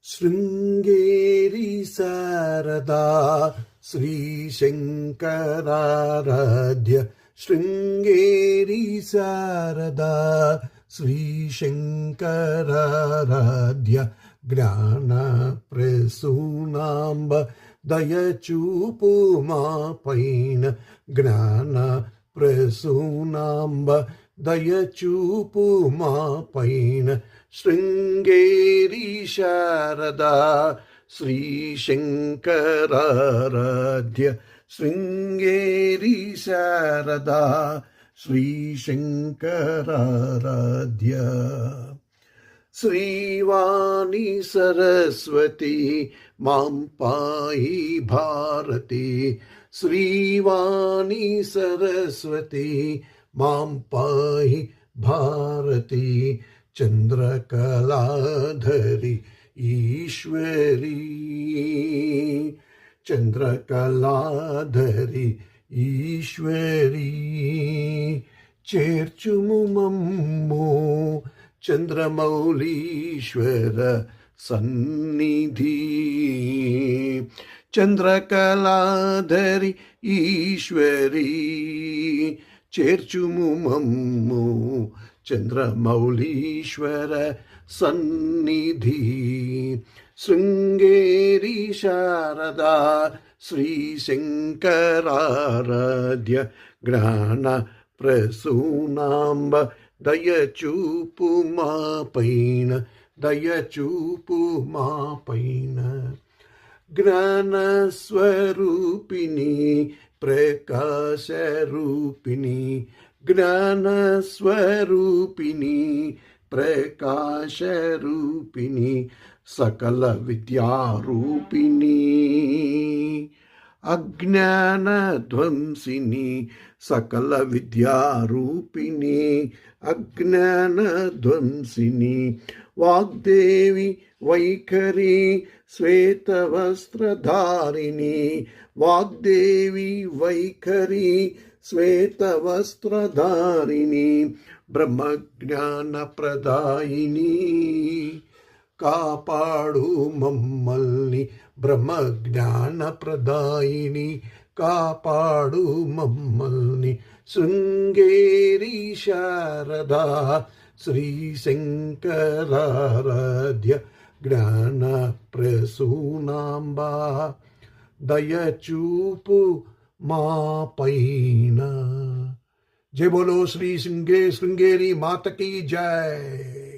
శృంగేరి శారదా శ్రీశంకరారాధ్య శృంగేరి శారదా శ్రీశంకరారాధ్య జ్ఞాన ప్రసూనాంబ దయచూపు మా పైన జ్ఞాన ప్రసూనాంబ దయచూపు మా పైన శృంగేరి శారదా శ్రీశంకరారాధ్య శృంగేరి శారదా శ్రీశంకరారాధ్య శ్రీవాణి సరస్వతి మాం పాహి భారతి శ్రీవాణి సరస్వతి మాం పాహి భారతి చంద్రకళాధరి ఈశ్వరీ చంద్రకళాధరి ఈశ్వరీ చేర్చుము మమ్ము చంద్రమౌళీశ్వర సన్నిధి చంద్రకళాధరి ఈశ్వరీ చేర్చుము మమ్ము చంద్రమౌళీశ్వర సన్నిధి శృంగేరి శారదా శ్రీశంకరారాధ్య జ్ఞాన ప్రసూనాంబ దయచూపు మా పైన దయచూపు మా పైన జ్ఞానస్వరూపిణి ప్రకాశరూపిణి జ్ఞానస్వరూపిణి ప్రకాశరూపిణి సకల విద్యారూపిణి అజ్ఞానధ్వంసిని సకల విద్యారూపిణి అజ్ఞానధ్వంసిని వాగ్దేవి వైఖరి శ్వేతవస్త్రధారిణి వాగ్దేవి వైఖరి శ్వేతవస్త్రధారిణి బ్రహ్మజ్ఞానప్రదాయిని కాపాడు మమ్మల్ని బ్రహ్మజ్ఞానప్రదాయిని కాపాడు మమ్మల్ని శృంగేరి శారదా శ్రీశంకరారాధ్య జ్ఞాన ప్రసూనాంబ దయచూపు మా పైన. జై బోలో శ్రీ శృంగేరి మాతకి జై.